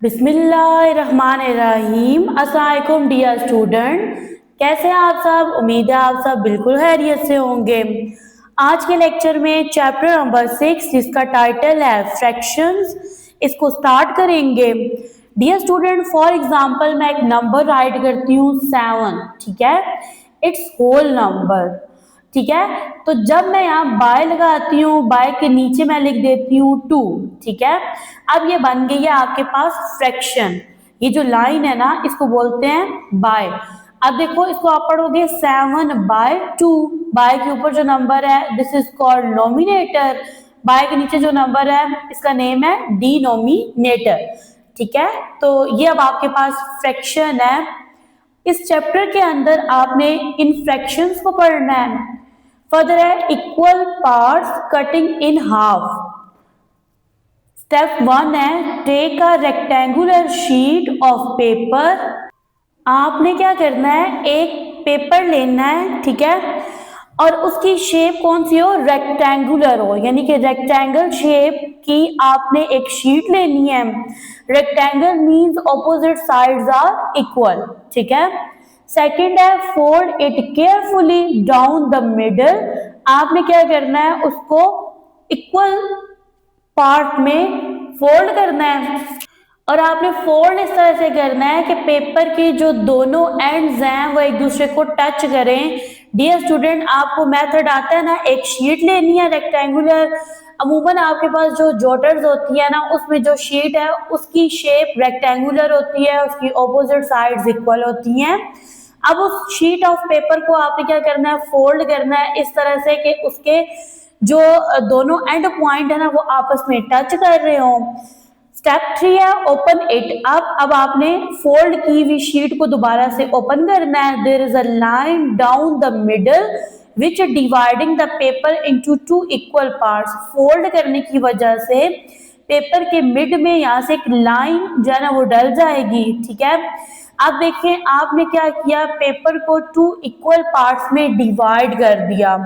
बिस्मिल्लाहिर्रहमानिर्रहीम। अस्सलाम वालेकुम डियर स्टूडेंट, कैसे हैं आप सब। उम्मीद है आप सब बिल्कुल खैरियत से होंगे। आज के लेक्चर में चैप्टर नंबर 6 जिसका टाइटल है फ्रैक्शंस, इसको स्टार्ट करेंगे। डियर स्टूडेंट, फॉर एग्जांपल मैं एक नंबर राइट करती हूँ 7, ठीक है, इट्स होल नंबर, ठीक है। तो जब मैं यहाँ बाय लगाती हूँ, बाय के नीचे मैं लिख देती हूँ 2, ठीक है। अब ये बन गई है आपके पास फ्रैक्शन। ये जो लाइन है ना, इसको बोलते हैं बाय। अब देखो, इसको आप पढ़ोगे 7/2। बाय के ऊपर जो नंबर है this is called numerator. By के नीचे जो नंबर है इसका नेम है डिनोमिनेटर, ठीक है। तो ये अब आपके पास फ्रैक्शन है। इस चैप्टर के अंदर आपने इन फ्रैक्शंस को पढ़ना है। फर्दर है equal parts cutting in half. Step 1 है take a rectangular sheet of paper. आपने क्या करना है, एक पेपर लेना है, ठीक है, और उसकी शेप कौन सी हो, रेक्टेंगुलर हो, यानी कि रेक्टेंगल शेप की आपने एक शीट लेनी है। Rectangle means opposite sides are equal, ठीक है। सेकंड है fold it carefully down the middle. आपने क्या करना है, उसको इक्वल पार्ट में फोल्ड करना है। और आपने फोल्ड इस तरह से करना है कि पेपर के जो दोनों एंड्स हैं वो एक दूसरे को टच करें। डियर स्टूडेंट, आपको मेथड आता है ना, एक शीट लेनी है रेक्टेंगुलर। अमूमन आपके पास जो जोटर्स होती है ना, उसमें जो शीट है उसकी शेप रेक्टेंगुलर होती है, उसकी ऑपोजिट साइड्स इक्वल होती हैं। अब उस शीट ऑफ पेपर को आपने क्या करना है, फोल्ड करना है इस तरह से कि उसके जो दोनों एंड पॉइंट है ना वो आपस में टच कर रहे हो। स्टेप 3 है ओपन इट अप। अब आपने फोल्ड की हुई शीट को दोबारा से ओपन करना है। There is a line down the middle which dividing the paper into 2 equal parts. Fold करने की वजह से पेपर के मिड में यहाँ से एक लाइन जो है ना वो डल जाएगी, ठीक है। अब देखें आपने क्या किया, पेपर को 2 इक्वल पार्ट्स में डिवाइड कर दिया।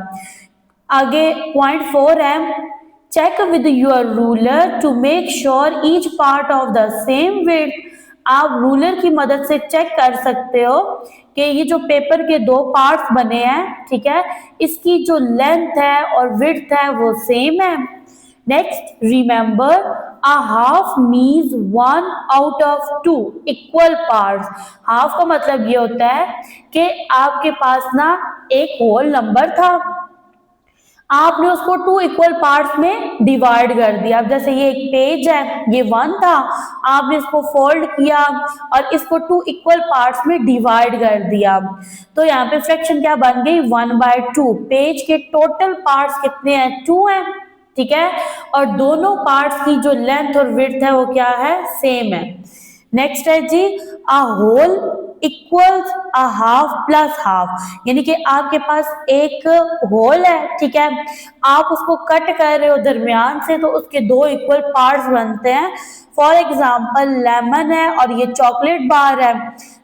आगे पॉइंट 4 है check with your ruler to make sure each part of the same width. आप रूलर की मदद से चेक कर सकते हो कि ये जो पेपर के दो पार्ट्स बने हैं, ठीक है, इसकी जो लेंथ है और विड्थ है वो सेम है। Next remember a half means 1 out of 2 equal parts. Half का मतलब ये होता है कि आपके पास ना एक होल नंबर था, आपने उसको 2 इक्वल पार्ट्स में डिवाइड कर दिया। अब जैसे ये एक पेज है, ये 1 था, आपने इसको फोल्ड किया और इसको 2 इक्वल पार्ट्स में डिवाइड कर दिया। तो यहाँ पे फ्रैक्शन क्या बन गई, 1/2। पेज के टोटल पार्ट्स कितने हैं, 2 हैं, ठीक है, और दोनों पार्ट्स की जो लेंथ और विड्थ है वो क्या है, सेम है। नेक्स्ट है जी a whole equals a half plus half, यानी कि आपके पास एक होल है, ठीक है, आप उसको कट कर रहे हो दरमियान से तो उसके 2 इक्वल पार्ट्स बनते हैं। फॉर एग्जाम्पल लेमन है और ये चॉकलेट बार है।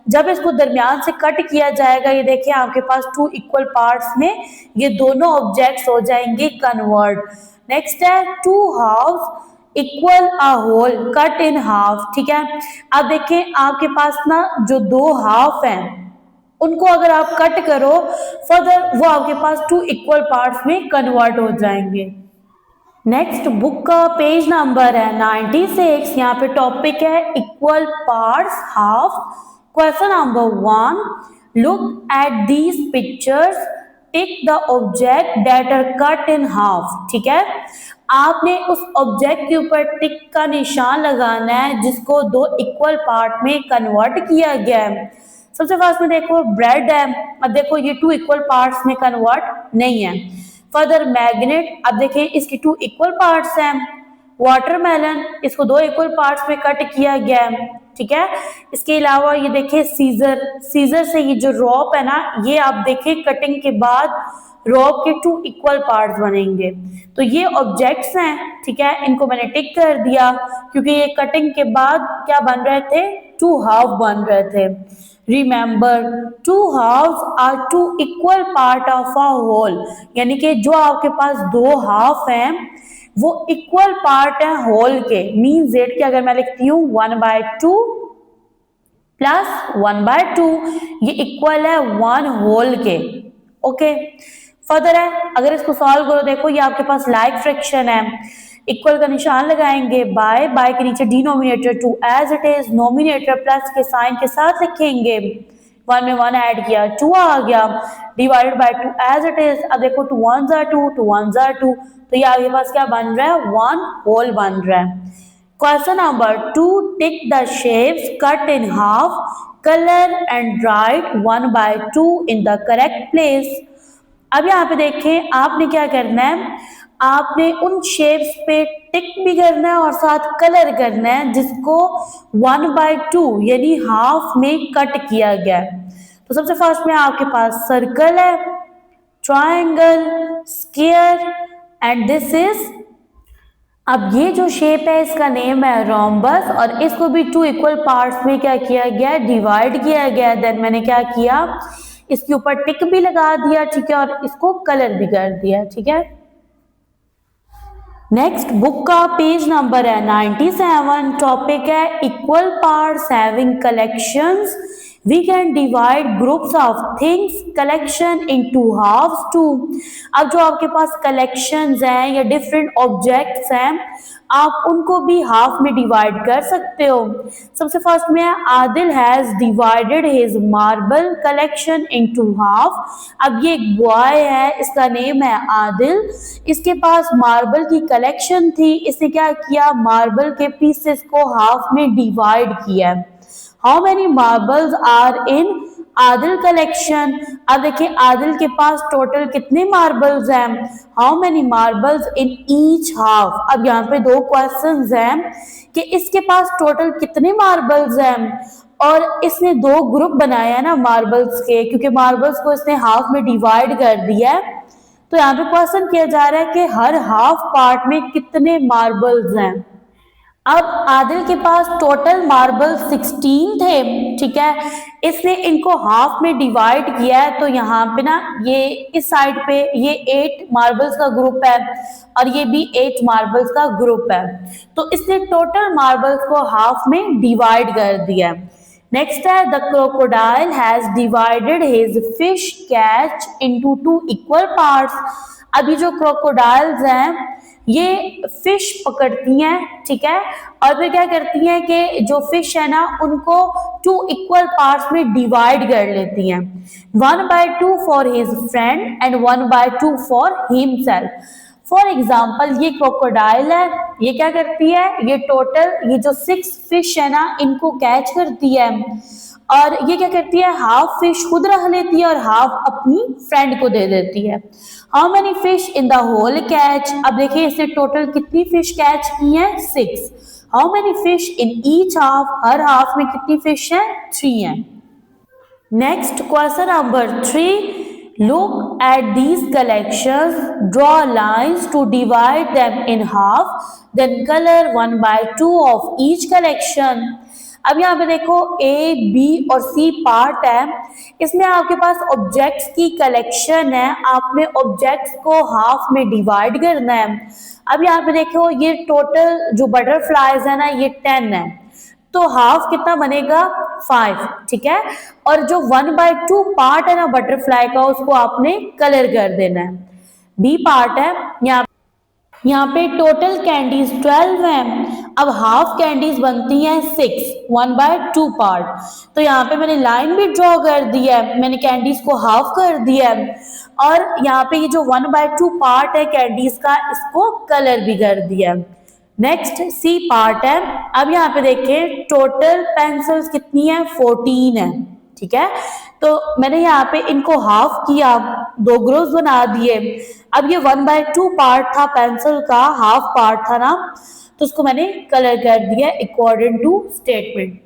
जब इसको दरमियान से कट किया जाएगा, ये देखिए आपके पास 2 इक्वल पार्ट्स में ये दोनों ऑब्जेक्ट्स हो जाएंगे कन्वर्ट। नेक्स्ट है 2 half equal a whole cut in half, ठीक है। अब देखें आपके पास ना जो 2 हाफ हैं उनको अगर आप कट करो फर्दर वो आपके पास 2 इक्वल पार्ट्स में कन्वर्ट हो जाएंगे। नेक्स्ट बुक का पेज नंबर है 96। यहाँ पे टॉपिक है equal parts half. Question number 1 look at these pictures tick the object that are cut in half, ठीक है। आपने उस ऑब्जेक्ट के ऊपर टिक का निशान लगाना है जिसको 2 इक्वल पार्ट में कन्वर्ट किया गया है। सबसे फर्स्ट में देखो ब्रेड है, अब देखो ये 2 इक्वल पार्ट्स में कन्वर्ट नहीं है। फर्दर मैग्नेट, अब देखें इसकी 2 इक्वल पार्ट्स हैं। वाटरमेलन, इसको 2 इक्वल पार्ट्स में कट किया गया है, ठीक है। इसके अलावा ये देखिए सीजर, सीजर से ये जो रॉप है ना, ये आप देखें कटिंग के बाद रॉप के 2 इक्वल पार्ट्स बनेंगे। तो ये ऑब्जेक्ट्स हैं, ठीक है, इनको मैंने टिक कर दिया क्योंकि ये कटिंग के बाद क्या बन रहे थे, 2 हाफ बन रहे थे। Remember 2 halves are 2 equal part of a whole, यानी कि जो आपके पास 2 हाफ हैं वो इक्वल पार्ट है होल के, मीन जेड के अगर मैं लिखती हूँ 1/2 प्लस 1/2, ये इक्वल है 1 होल के। ओके, फर्दर है, अगर इसको सॉल्व करो, देखो ये आपके पास लाइक फ्रैक्शन है, इक्वल का निशान लगाएंगे, बाय के नीचे denominator 2 as it is, numerator plus के साइन के साथ लिखेंगे, 1 में 1 ऐड किया 2 आ गया, divided by 2 as it is. अब देखो 2 1s are 2, 2 1s are 2, तो ये आपके पास क्या बन रहा है, 1 होल बन रहा है। Question number 2, tick the shapes cut in half, colour and right 1/2 in the correct place. अब यहाँ पे देखें, आपने क्या करना है, आपने उन शेप्स पे टिक भी करना है और साथ कलर करना है जिसको 1/2 यानी हाफ में कट किया गया है। तो सबसे फर्स्ट में आपके पास सर्कल है, triangle, square and this is, अब ये जो शेप है इसका नेम है रोम्बस, और इसको भी 2 इक्वल पार्ट्स में क्या किया गया, डिवाइड किया गया। देन मैंने क्या किया, इसके ऊपर टिक भी लगा दिया, ठीक है, और इसको कलर भी कर दिया, ठीक है। नेक्स्ट बुक का पेज नंबर है 97, टॉपिक है equal parts having collections, we can divide groups of things collection into halves too. अब जो आपके पास कलेक्शंस हैं या डिफरेंट ऑब्जेक्ट्स हैं, आप उनको भी हाफ में डिवाइड कर सकते हो। सबसे फर्स्ट में Adil has divided his marble collection into half. अब ये एक बॉय है, इसका नेम है आदिल, इसके पास मार्बल की कलेक्शन थी, इसने क्या किया, मार्बल के पीसेस को हाफ में डिवाइड किया। How many marbles are in Adil collection. अब देखिए आदिल के पास टोटल कितने मार्बल्स हैं, how many marbles in each half. अब यहाँ पे 2 क्वेश्चंस हैं कि इसके पास टोटल कितने मार्बल्स हैं, और इसने 2 ग्रुप बनाया ना मार्बल्स के, क्योंकि मार्बल्स को इसने हाफ में डिवाइड कर दिया है। तो यहाँ पे क्वेश्चन किया जा रहा है कि हर हाफ पार्ट में कितने मार्बल्स हैं। अब आदिल के पास टोटल मार्बल 16 थे, ठीक है, इसने इनको हाफ में डिवाइड किया है। तो यहाँ पे ना ये इस साइड पे ये 8 मार्बल्स का ग्रुप है और ये भी 8 मार्बल्स का ग्रुप है, तो इसने टोटल मार्बल्स को हाफ में डिवाइड कर दिया। नेक्स्ट है the crocodile has divided his fish catch into 2 equal parts. अभी जो क्रोकोडाइल्स हैं ये फिश पकड़ती हैं, ठीक है, और फिर क्या करती हैं कि जो फिश है ना उनको 2 इक्वल पार्ट्स में डिवाइड कर लेती हैं, 1/2 for his friend and 1/2 for himself. For example ये क्रोकोडाइल है, ये क्या करती है, ये टोटल ये जो 6 फिश है ना इनको कैच करती है, और ये क्या करती है, हाफ फिश खुद रख लेती है और हाफ अपनी फ्रेंड को दे देती है। How many fish in the whole catch. अब देखिए इसने टोटल कितनी फिश कैच की हैं, 6। How many fish in each half, her half में कितनी फिश हैं, 3 हैं। Next question number 3, look at these collections, draw lines to divide them in half, then color 1/2 of each collection। अब यहाँ पे देखो A, B और C पार्ट है, इसमें आपके पास ऑब्जेक्ट्स की कलेक्शन है, आपने ऑब्जेक्ट्स को हाफ में डिवाइड करना है। अब यहाँ पे देखो ये टोटल जो बटरफ्लाईज है ना ये 10 है, तो हाफ कितना बनेगा, 5, ठीक है, और जो 1/2 पार्ट है ना बटरफ्लाई का उसको आपने कलर कर देना है। बी पार्ट है, यहाँ पे टोटल कैंडीज 12 हैं, अब हाफ कैंडीज बनती हैं 6, 1/2 पार्ट, तो यहाँ पे मैंने लाइन भी ड्रॉ कर दिया है, मैंने कैंडीज को हाफ कर दिया है, और यहाँ पे ये जो 1/2 पार्ट है कैंडीज का इसको कलर भी कर दिया है। नेक्स्ट सी पार्ट है, अब यहाँ पे देखें टोटल पेंसिल्स कितनी है, 14 है, ठीक है, तो मैंने यहाँ पे इनको हाफ किया, 2 ग्रुप्स बना दिए। अब ये 1/2 पार्ट था पेंसिल का, हाफ पार्ट था ना, तो उसको मैंने कलर कर दिया according to statement.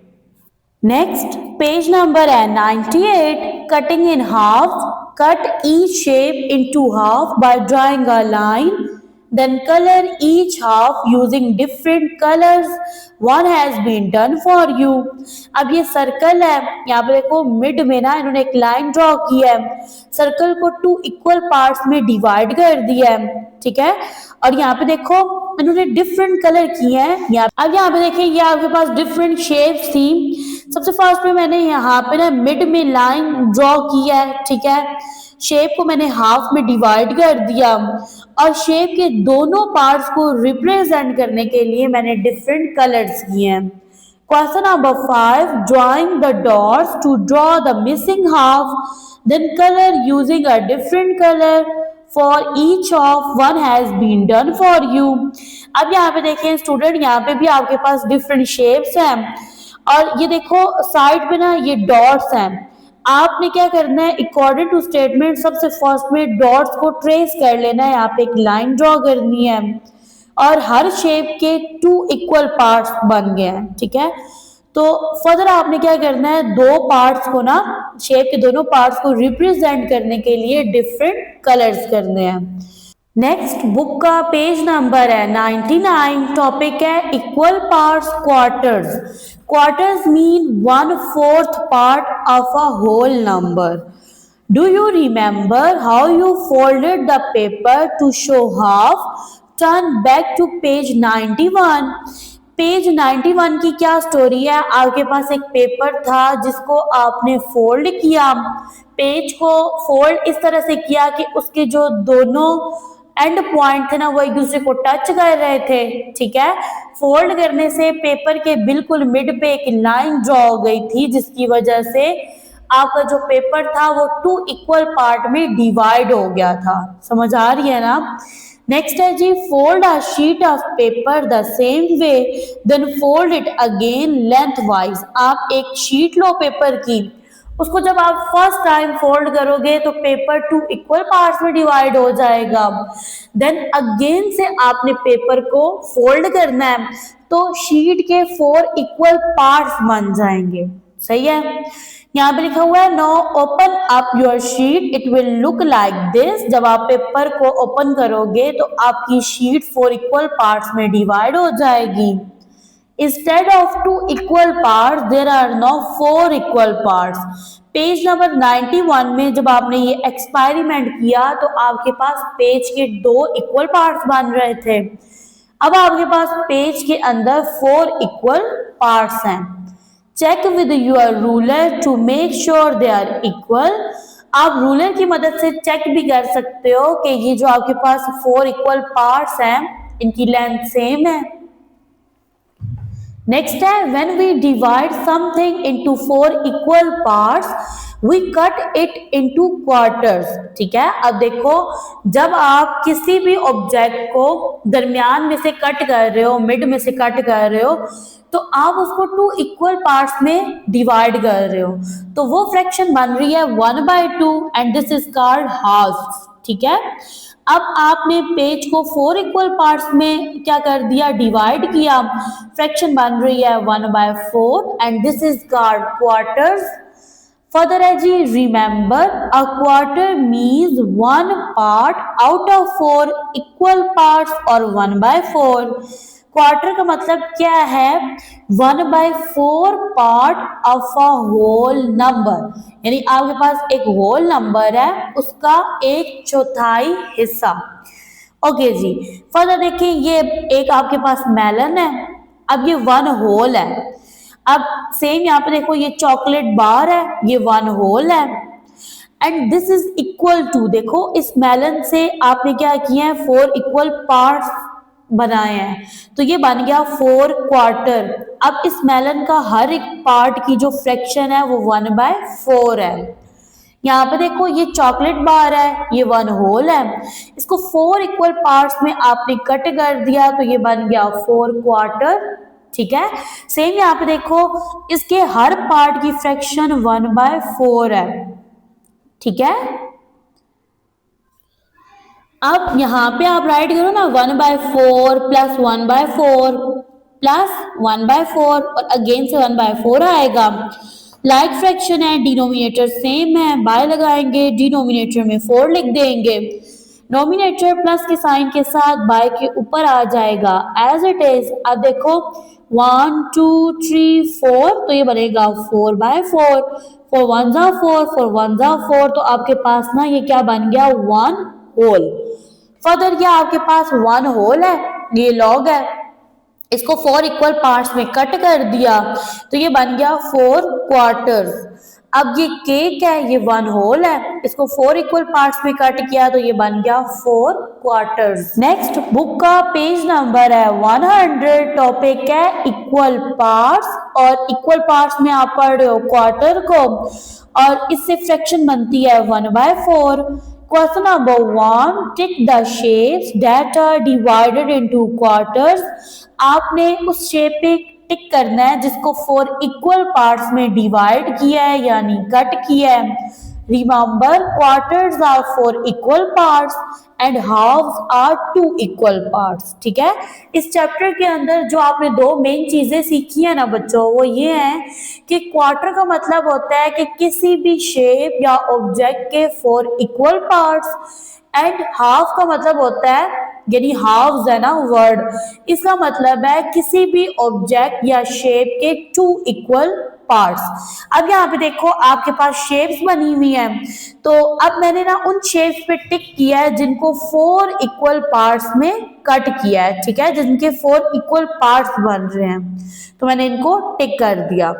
Next page number है 98, cutting in half, cut each shape into half by drawing a line, then color each half using different colors. One has been done for you. अब ये circle है, यहाँ पे देखो mid में ना इन्होंने एक लाइन ड्रॉ की है, सर्कल को 2 इक्वल पार्ट्स में डिवाइड कर दिया है, ठीक है। और यहाँ पे देखो इन्होंने डिफरेंट कलर किए हैं। अब यहाँ पे देखिए ये आपके पास डिफरेंट शेप्स थी। सबसे फर्स्ट में मैंने यहाँ पे ना मिड में लाइन ड्रॉ किया है, ठीक है। शेप को मैंने हाफ में डिवाइड कर दिया और शेप के दोनों पार्ट्स को रिप्रेजेंट करने के लिए मैंने डिफरेंट कलर्स किए हैं। Question number 5, drawing the dots to draw the missing half, then colour using a different colour for each of one has been done for you. अब यहाँ पे देखें स्टूडेंट, यहाँ पे भी आपके पास डिफरेंट शेप्स हैं और ये देखो साइड पे ना ये डॉट्स हैं। आपने क्या करना है, अकॉर्डिंग टू स्टेटमेंट सबसे फर्स्ट में डॉट्स को ट्रेस कर लेना है, यहाँ पे एक लाइन ड्रॉ करनी है और हर शेप के 2 इक्वल पार्ट्स बन गए हैं, ठीक है। तो फर्दर आपने क्या करना है, दो पार्ट्स को ना शेप के दोनों पार्ट्स को रिप्रेजेंट करने के लिए डिफरेंट कलर्स करने हैं। नेक्स्ट बुक का पेज नंबर है 99, टॉपिक है equal parts quarters. Quarters mean 1/4 part of a whole number. Do you remember how you folded the paper to show half? Turn back to page 91। Page 91 की क्या story है, आपके पास एक paper था जिसको आपने फोल्ड किया, पेज को फोल्ड इस तरह से किया कि उसके जो दोनों एंड पॉइंट थे ना वो एक दूसरे को टच कर रहे थे, ठीक है। फोल्ड करने से पेपर के बिल्कुल मिड पे एक लाइन ड्रॉ हो गई थी जिसकी वजह से आपका जो पेपर था वो 2 इक्वल पार्ट में डिवाइड हो गया था। समझ आ रही है ना। नेक्स्ट है जी, fold a sheet of paper the same way then fold it again lengthwise. आप एक शीट लो पेपर की, उसको जब आप फर्स्ट टाइम फोल्ड करोगे तो पेपर 2 इक्वल पार्ट्स में डिवाइड हो जाएगा। देन अगेन से आपने पेपर को फोल्ड करना है तो शीट के 4 इक्वल पार्ट्स बन जाएंगे, सही है। यहाँ पे लिखा हुआ है no open up your sheet it will look like this. जब आप पेपर को ओपन करोगे तो आपकी शीट 4 इक्वल पार्ट्स में डिवाइड हो जाएगी। Instead of 2 equal parts, there are now 4 equal parts. Page number 91 में जब आपने ये एक्सपेरिमेंट किया तो आपके पास पेज के 2 इक्वल पार्ट्स बन रहे थे। अब आपके पास पेज के अंदर 4 इक्वल पार्ट्स हैं। Check with your ruler to make sure they are equal. आप रूलर की मदद से चेक भी कर सकते हो कि ये जो आपके पास 4 इक्वल पार्ट्स हैं इनकी लेंथ सेम है। नेक्स्ट है when we divide something into 4 equal parts we cut it into quarters, ठीक है। अब देखो जब आप किसी भी ऑब्जेक्ट को दरमियान में से कट कर रहे हो, मिड में से कट कर रहे हो, तो आप उसको 2 इक्वल पार्ट्स में डिवाइड कर रहे हो तो वो फ्रैक्शन बन रही है 1/2 and this is called half, ठीक है। अब आपने पेज को 4 इक्वल पार्ट्स में क्या कर दिया, डिवाइड किया, फ्रैक्शन बन रही है 1/4 and this is called quarters. Further है जी, remember a quarter means 1 part out of 4 equal parts और 1/4। क्वार्टर का मतलब क्या है, 1/4 part of a whole number, यानी आपके पास एक होल नंबर है उसका 1/4 हिस्सा। ओके जी, फर्दर देखिए ये एक आपके पास मेलन है, अब ये 1 होल है। अब सेम यहाँ पे देखो ये चॉकलेट बार है, ये 1 होल है and this is equal to, देखो इस मेलन से आपने क्या किया है 4 इक्वल पार्ट्स बनाए हैं तो ये बन गया 4 क्वार्टर। अब इस मेलन का हर एक पार्ट की जो फ्रैक्शन है वो 1/4 है। यहाँ पे देखो ये चॉकलेट बार है, ये 1 होल है, इसको 4 इक्वल पार्ट्स में आपने कट कर दिया तो ये बन गया 4 क्वार्टर, ठीक है। सेम यहाँ पे देखो इसके हर पार्ट की फ्रैक्शन 1/4 है, ठीक है। अब यहाँ पे आप राइट करो ना 1/4 प्लस 1/4 प्लस 1/4 और अगेन से 1/4 आएगा। लाइक फ्रैक्शन है, डिनोमिनेटर सेम है, बाय लगाएंगे, डिनोमिनेटर में 4 लिख देंगे। नोमिनेटर प्लस के साइन के साथ बाय के ऊपर आ जाएगा एज इट इज। अब देखो 1 2 3 4 तो ये बनेगा 4/4, 4 1 4, 4 1 4, तो आपके पास ना ये क्या बन गया 1 होल। फर्दर ये आपके पास 1 होल है, ये लॉग है, इसको 4 इक्वल पार्ट्स में कट कर दिया तो ये बन गया 4 क्वार्टर्स। अब ये केक है, ये 1 होल है, इसको 4 इक्वल पार्ट्स में कट किया तो ये बन गया 4 क्वार्टर्स। नेक्स्ट बुक का पेज नंबर है 100, टॉपिक है इक्वल पार्ट्स, और इक्वल पार्ट्स में आप पढ़ रहे हो क्वार्टर को, और इससे फ्रैक्शन बनती है 1/4। Question number 1, tick the shapes that are divided into quarters। आपने उस शेप पे टिक करना है जिसको 4 इक्वल पार्ट्स में डिवाइड किया है यानी कट किया है। Remember quarters are 4 equal parts and halves are 2 equal parts. ठीक है, इस चैप्टर के अंदर जो आपने दो मेन चीजें सीखी है ना बच्चों, वो ये है कि क्वार्टर का मतलब होता है कि किसी भी शेप या ऑब्जेक्ट के 4 इक्वल पार्ट्स, एंड हाफ का मतलब होता है, यानी हाफ्स है ना वर्ड, इसका मतलब है किसी भी ऑब्जेक्ट या शेप के 2 इक्वल पार्ट्स। अब यहाँ पे देखो आपके पास शेप्स बनी हुई है, तो अब मैंने ना उन शेप्स पे टिक किया है जिनको 4 इक्वल पार्ट्स में कट किया है। ठीक है, जिनके 4 इक्वल पार्ट्स बन रहे हैं तो मैंने इनको टिक कर दिया।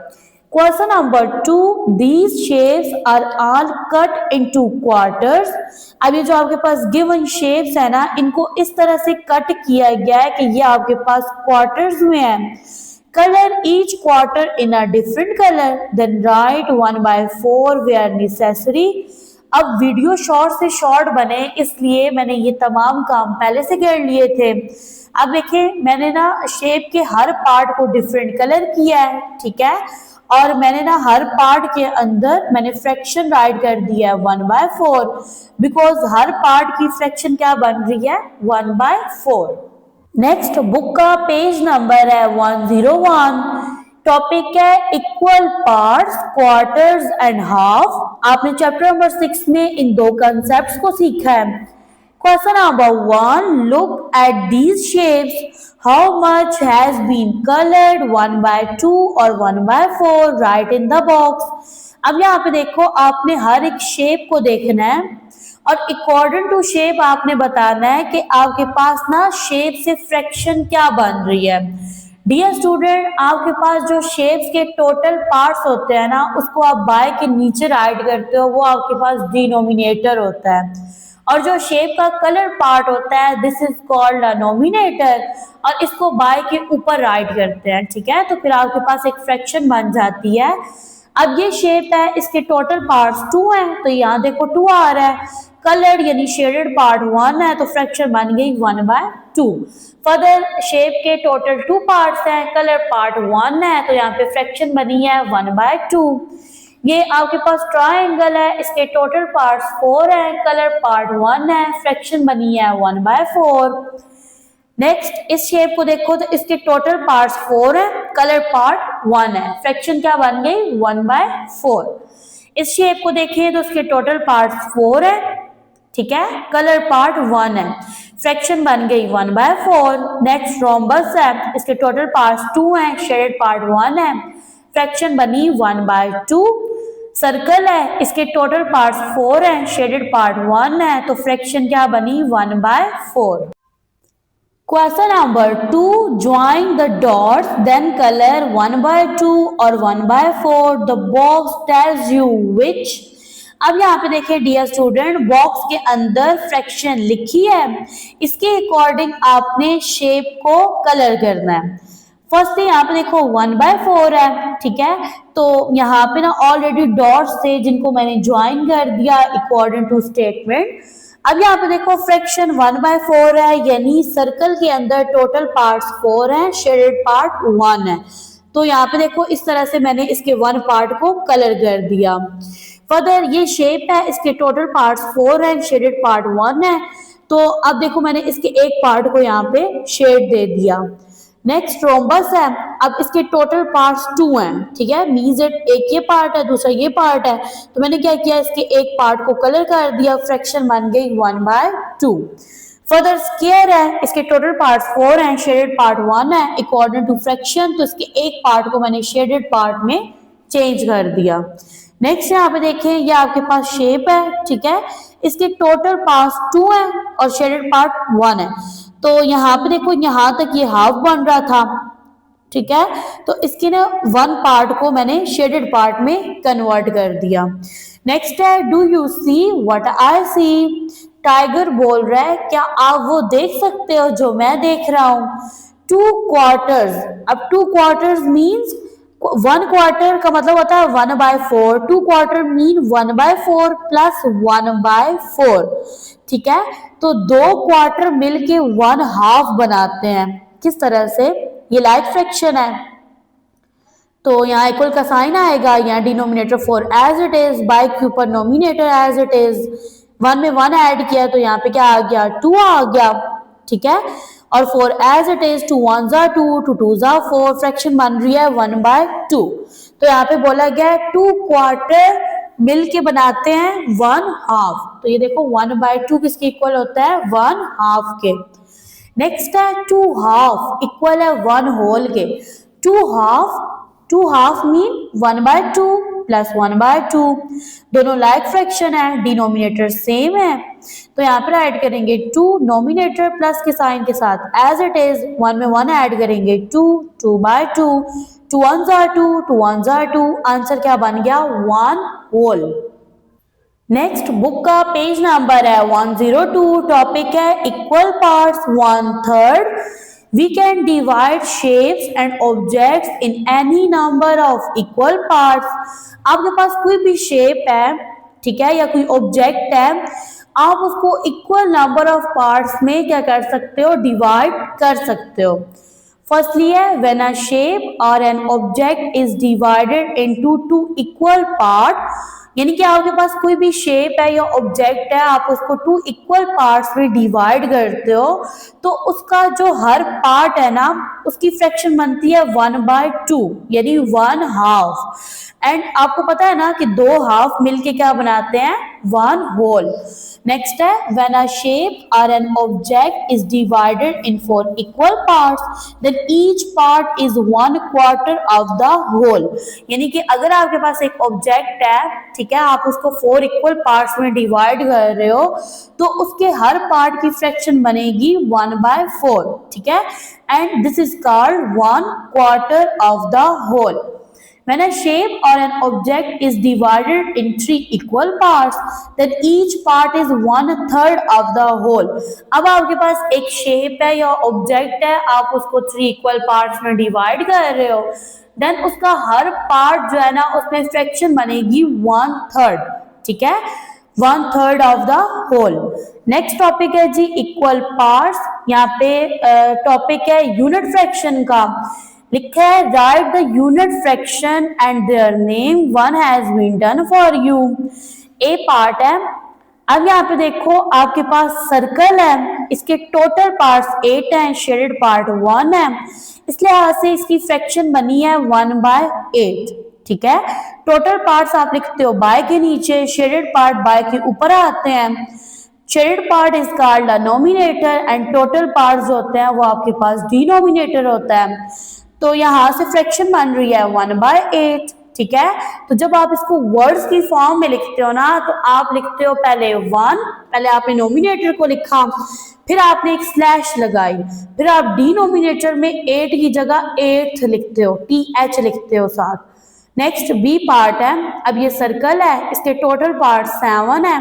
Question number 2, these shapes are all cut into quarters। अब ये जो आपके पास गिवन शेप्स है ना, इनको इस तरह से कट किया गया है कि ये आपके पास क्वार्टर्स में है। Colour each quarter in a different color, then write 1/4 where necessary। अब वीडियो शॉर्ट से शॉर्ट बने इसलिए मैंने ये तमाम काम पहले से कर लिए थे। अब देखिए मैंने ना शेप के हर पार्ट को डिफरेंट कलर किया है, ठीक है, और मैंने ना हर पार्ट के अंदर मैंने फ्रैक्शन राइट कर दिया है 1/4, बिकॉज हर पार्ट की फ्रैक्शन क्या बन रही है 1/4। नेक्स्ट बुक का पेज नंबर है 101, टॉपिक है equal parts, quarters and half. आपने चैप्टर नंबर 6 में इन दो कंसेप्ट्स को सीखा है। Question number 1, look at these shapes, how much has been coloured 1/2 और 1/4, राइट इन द बॉक्स। अब यहाँ पे देखो आपने हर एक शेप को देखना है और अकॉर्डिंग टू शेप आपने बताना है कि आपके पास ना शेप से फ्रैक्शन क्या बन रही है। डियर स्टूडेंट, आपके पास जो शेप्स के टोटल पार्ट्स होते हैं ना, उसको आप बाय के नीचे राइट करते हो, वो आपके पास डिनोमिनेटर होता है, और जो शेप का कलर पार्ट होता है this is called a nominator, और इसको बाय के ऊपर राइट करते हैं। ठीक है, तो फिर आपके पास एक फ्रैक्शन बन जाती है। अब ये शेप है, इसके टोटल पार्ट्स 2 हैं, तो यहाँ देखो 2 आ रहा है, कलर्ड यानी शेडेड पार्ट 1 है, तो फ्रैक्शन बन गई 1/2। फर्दर शेप के टोटल 2 पार्ट्स हैं, कलर पार्ट 1 है, तो यहाँ पे फ्रैक्शन बनी है 1/2। ये आपके पास ट्राइंगल है, इसके टोटल पार्ट्स 4 हैं, कलर पार्ट 1 है, फ्रैक्शन बनी है 1/4। नेक्स्ट इस शेप को देखो तो इसके टोटल पार्ट्स 4 है, कलर पार्ट 1 है, फ्रैक्शन क्या बन गई 1/4। इस शेप को देखें तो इसके टोटल पार्ट्स 4 है, ठीक है, कलर पार्ट 1 है, फ्रैक्शन बन गई 1/4। नेक्स्ट रोम्बस है, इसके टोटल पार्ट्स 2 हैं, शेडेड पार्ट 1 है, फ्रैक्शन बनी 1/2। सर्कल है, इसके टोटल पार्ट्स 4 हैं, शेडेड पार्ट 1 है, तो फ्रैक्शन क्या बनी 1/4। Question number 2, join the dots then colour 1/2 और 1/4, the box tells you which. अब यहाँ पे देखिए डियर स्टूडेंट, बॉक्स के अंदर फ्रैक्शन लिखी है, इसके अकॉर्डिंग आपने शेप को कलर करना है। फर्स्ट यहाँ पे देखो 1/4 है, ठीक है, तो यहाँ पे ना ऑलरेडी डॉट्स थे जिनको मैंने ज्वाइन कर दिया अकॉर्डिंग टू स्टेटमेंट। अब यहाँ पे देखो फ्रैक्शन 1/4 है, यानी सर्कल के अंदर टोटल पार्ट्स 4 हैं, शेडेड पार्ट 1 है, तो यहाँ पे देखो इस तरह से मैंने इसके 1 पार्ट को कलर कर दिया। फर्दर ये शेप है, इसके टोटल पार्ट्स 4 हैं, शेडेड पार्ट 1 है, तो अब देखो मैंने इसके एक पार्ट को यहाँ पे शेड दे दिया। नेक्स्ट रोम्बस है, अब इसके टोटल पार्ट्स 2 हैं, ठीक है, मींस इट एक ये पार्ट है दूसरा ये पार्ट है, तो मैंने क्या किया इसके एक पार्ट को कलर कर दिया, फ्रैक्शन बन गई 1/2। फर्दर स्क्वायर है, इसके टोटल पार्ट्स 4 हैं, शेडेड पार्ट 1 है, अकॉर्डिंग टू फ्रैक्शन, तो इसके एक पार्ट को मैंने शेडेड पार्ट में चेंज कर दिया। नेक्स्ट यहाँ पे देखें, ये आपके पास शेप है, ठीक है, इसके टोटल पार्ट्स 2 है और शेडेड पार्ट 1 है, तो यहाँ पे देखो यहाँ तक ये हाफ बन रहा था, ठीक है, तो इसके ना 1 पार्ट को मैंने शेडेड पार्ट में कन्वर्ट कर दिया। नेक्स्ट है, do you see what I see, tiger बोल रहा है क्या आप वो देख सकते हो जो मैं देख रहा हूँ। 2 क्वार्टर्स, अब 2 क्वार्टर्स मीन्स 1 क्वार्टर का मतलब होता है 1/4, 2 क्वार्टर मीन 1/4 प्लस 1/4, ठीक है, तो 2 क्वार्टर मिलके 1/2 बनाते हैं। किस तरह से, ये लाइक फ्रैक्शन है, तो यहाँ इक्वल का साइन आएगा, यहाँ denominator 4 as it is, by के ऊपर नोमिनेटर एज इट इज, 1 में 1 ऐड किया तो यहाँ पे क्या आ गया 2 आ गया, ठीक है, और 4 as it is, 2 1s are 2, 2 2s are 4, fraction बन रही है 1/2, तो यहाँ पे बोला गया है 2 क्वार्टर मिलके बनाते हैं 1/2, तो ये देखो 1/2 किसके इक्वल होता है 1/2 के। नेक्स्ट है 2 हाफ इक्वल है 1 होल के, 2 हाफ मीन 1/2 प्लस 1/2, दोनों लाइक फ्रैक्शन है, डिनोमिनेटर सेम है, तो यहाँ पर ऐड करेंगे 2 नोमिनेटर प्लस के साइन के साथ एज इट इज, 1 में 1 ऐड करेंगे 2, 2/2, 2 1s are 2, 2 1s are 2, answer क्या बन गया 1 होल। नेक्स्ट बुक का पेज नंबर है 102, टॉपिक है equal parts 1/3, we can divide shapes and objects in any number of equal parts। आपके पास कोई भी शेप है, ठीक है, या कोई ऑब्जेक्ट है, आप उसको इक्वल नंबर ऑफ पार्ट्स में क्या कर सकते हो, डिवाइड कर सकते हो। फर्स्टली है व्हेन अ शेप और an object is divided into 2 equal part, यानी कि आपके पास कोई भी शेप है या ऑब्जेक्ट है, आप उसको 2 इक्वल पार्ट्स में डिवाइड करते हो, तो उसका जो हर पार्ट है ना उसकी फ्रैक्शन बनती है 1/2, यानी 1/2, एंड आपको पता है ना कि 2 हाफ मिलके क्या बनाते हैं 1 होल। नेक्स्ट है व्हेन अ शेप और an object is divided in 4 equal parts then each part is 1 quarter of the whole, यानी कि अगर आपके पास एक ऑब्जेक्ट है, ठीक है, आप उसको 4 इक्वल पार्ट्स में डिवाइड कर रहे हो, तो उसके हर पार्ट की फ्रैक्शन बनेगी 1/4, ठीक है, and this is called 1 quarter of the whole. When a shape or an object is divided in 3 equal parts, then each part is 1/3 of the whole। अब आपके पास एक शेप है या ऑब्जेक्ट है, आप उसको 3 इक्वल पार्ट्स में डिवाइड कर रहे हो, देन उसका हर पार्ट जो है ना उसमें फ्रैक्शन बनेगी 1/3, ठीक है, 1/3 of the whole. Next topic है जी इक्वल पार्ट्स, यहाँ पे टॉपिक है यूनिट फ्रैक्शन का, लिखा है write the unit fraction and their name, one has been done for you. A part है, अब यहाँ पे देखो आपके पास सर्कल है, इसके टोटल पार्ट्स 8 हैं, शेडेड पार्ट 1 है, इसलिए यहाँ से इसकी फ्रैक्शन बनी है 1/8, ठीक है, टोटल पार्ट्स आप लिखते हो बाय के नीचे, शेडेड पार्ट बाय के ऊपर आते हैं। Shaded part is called a nominator and total parts होते हैं वो आपके पास डिनोमिनेटर होता है, तो यहाँ से फ्रैक्शन बन रही है 1/8, ठीक है, तो जब आप इसको वर्ड्स की फॉर्म में लिखते हो ना, तो आप लिखते हो पहले 1, पहले आपने नोमिनेटर को लिखा, फिर आपने एक स्लैश लगाई, फिर आप डिनोमिनेटर में 8 की जगह 8 लिखते हो, TH लिखते हो साथ। नेक्स्ट बी पार्ट है, अब ये सर्कल है, इसके टोटल पार्ट 7 है,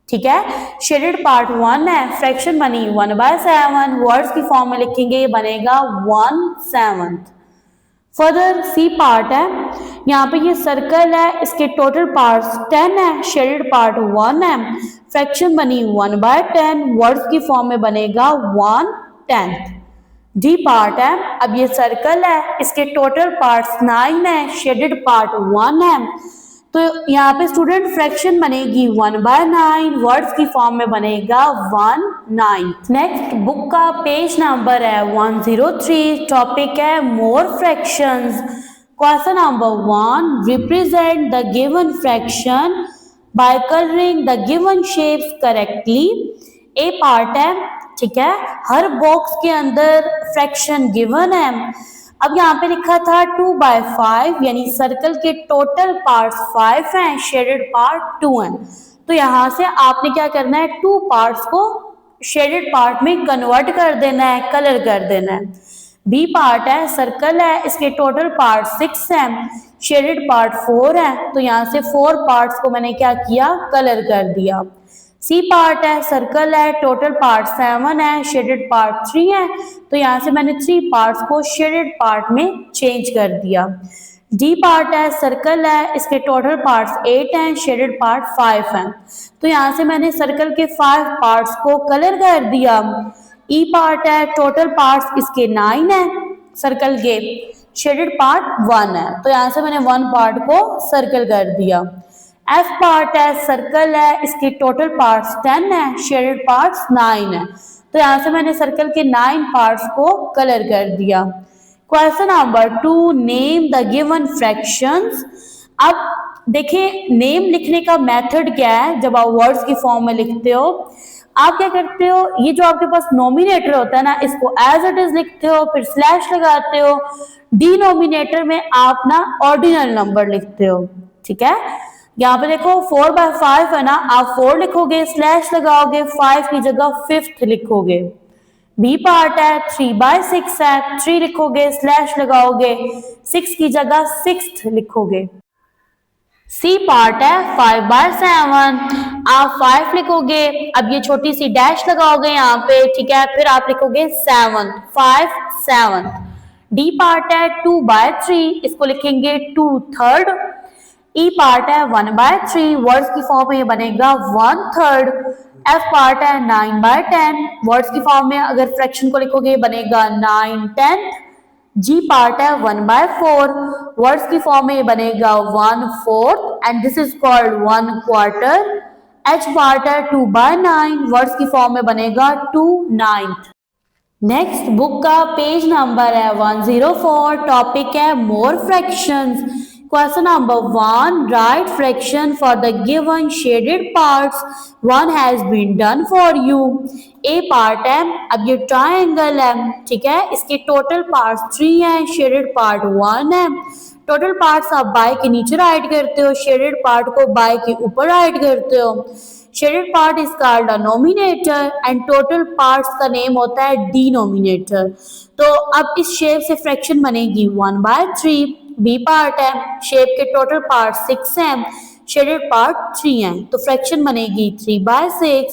ठीक है, शेडेड पार्ट 1 है, फ्रैक्शन बनी 1/7, वर्ड्स की फॉर्म में लिखेंगे ये बनेगा 1/7। फर्दर सी पार्ट है, यहाँ पे ये सर्कल है, इसके टोटल पार्ट्स 10 है, शेडेड पार्ट 1 है, फ्रैक्शन बनी 1/10, वर्ड्स की फॉर्म में बनेगा 1/10। डी पार्ट है, अब ये सर्कल है, इसके टोटल पार्ट्स 9 है, शेडेड पार्ट 1 है, तो यहाँ पे स्टूडेंट फ्रैक्शन बनेगी 1/9, वर्ड्स की फॉर्म में बनेगा 1/9। नेक्स्ट बुक का पेज नंबर है 103, टॉपिक है more fractions. Question number 1, represent the given fraction by colouring the given shapes correctly. A part है, ठीक है, हर बॉक्स के अंदर फ्रैक्शन गिवन है। अब यहाँ पे लिखा था 2/5, यानी सर्कल के टोटल पार्ट्स 5 हैं, शेडेड पार्ट 2 हैं। तो यहाँ से आपने क्या करना है, 2 पार्ट्स को शेडेड पार्ट में कन्वर्ट कर देना है, कलर कर देना है। बी पार्ट है, सर्कल है, इसके टोटल पार्ट 6 हैं, शेडेड पार्ट 4 है। तो यहाँ से 4 पार्ट्स को मैंने क्या किया, कलर कर दिया। सी पार्ट है, सर्कल है, टोटल पार्ट 7 है, शेडेड पार्ट 3 है। तो यहाँ से मैंने 3 पार्ट्स को शेडेड पार्ट में चेंज कर दिया। डी पार्ट है, सर्कल है, इसके टोटल पार्ट्स 8 हैं, शेडेड पार्ट 5 हैं। तो यहाँ से मैंने सर्कल के 5 पार्ट्स को कलर कर दिया। ई पार्ट है, टोटल पार्ट्स इसके 9 हैं, सर्कल के, शेडेड पार्ट 1 है। तो यहाँ से मैंने 1 पार्ट को सर्कल कर दिया। एफ पार्ट है, सर्कल है, इसके टोटल पार्ट्स 10 है, शेडेड पार्ट्स 9 है। तो यहाँ से मैंने सर्कल के 9 पार्ट्स को कलर कर दिया। Question number 2, name the given fractions. अब देखिए नेम लिखने का मेथड क्या है। जब आप वर्ड्स की फॉर्म में लिखते हो, आप क्या करते हो, ये जो आपके पास नोमिनेटर होता है ना, इसको एज इट इज लिखते हो, फिर स्लैश लगाते हो। डिनोमिनेटर में आप ना ऑर्डिनल नंबर लिखते हो, ठीक है। यहाँ पे देखो 4/5 है ना, आप 4 लिखोगे, स्लैश लगाओगे, 5 की जगह 5th लिखोगे। बी पार्ट है, 3/6 है, 3 लिखोगे, स्लैश लगाओगे, 6 की जगह 6th लिखोगे। सी पार्ट है, 5/7, आप 5 लिखोगे, अब ये छोटी सी डैश लगाओगे यहाँ पे, ठीक है, फिर आप लिखोगे 7, 5 7। डी पार्ट है, 2/3, इसको लिखेंगे 2/3। ई पार्ट है, 1/3, वर्ड्स की फॉर्म में ये बनेगा 1/3। एफ पार्ट है, 9/10, वर्ड्स की फॉर्म में अगर फ्रैक्शन को लिखोगे बनेगा 9/10। जी पार्ट है, 1/4, वर्ड्स की फॉर्म में बनेगा 1/4 and this is called 1/4। H part है, 2/9, वर्ड्स की फॉर्म में बनेगा 2/9। नेक्स्ट बुक का पेज नंबर है 104, टॉपिक है more fractions. Question number 1, write fraction for the given shaded parts. 1 has been done for you. A part है, अब ये ट्राइंगल है, ठीक है, इसके टोटल पार्ट्स 3 हैं, शेडेड पार्ट 1 है। टोटल पार्ट्स आप बाय के नीचे राइट करते हो, शेडेड पार्ट को बाय के ऊपर राइट करते हो। Shaded part is called a nominator and total parts का नेम होता है डिनोमिनेटर। तो अब इस शेप से फ्रैक्शन बनेगी 1/3। बी पार्ट है, शेप के टोटल पार्ट 6 हैं, शेडेड पार्ट 3 हैं, तो फ्रैक्शन बनेगी 3/6।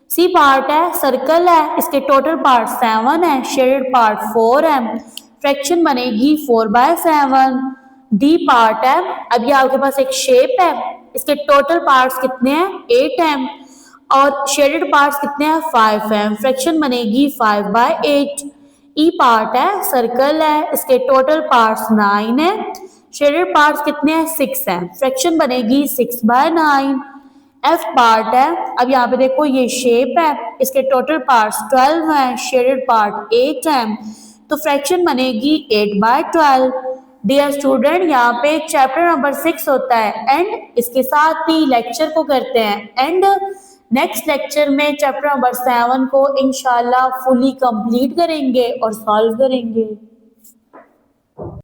सी पार्ट है, सर्कल है, इसके टोटल पार्ट 7 है, शेडेड पार्ट 4 है, फ्रैक्शन बनेगी 4/7। डी पार्ट है, अब ये आपके पास एक शेप है, इसके टोटल पार्ट्स कितने हैं, 8 हैं, और शेडेड पार्ट्स कितने हैं, 5 हैं, फ्रैक्शन बनेगी 5/8। ई पार्ट है, सर्कल है, इसके टोटल पार्ट्स 9 है, शेडेड पार्ट्स कितने हैं, 6 हैं, फ्रैक्शन बनेगी 6/9। एफ पार्ट है, अब यहाँ पे देखो ये शेप है, इसके टोटल पार्ट्स 12 हैं, शेडेड पार्ट 8 हैं, तो फ्रैक्शन बनेगी 8/12। डियर स्टूडेंट, यहाँ पे चैप्टर नंबर 6 होता है एंड, इसके साथ ही लेक्चर को करते हैं एंड। नेक्स्ट लेक्चर में चैप्टर नंबर 7 को इंशाल्लाह फुली कंप्लीट करेंगे और सॉल्व करेंगे।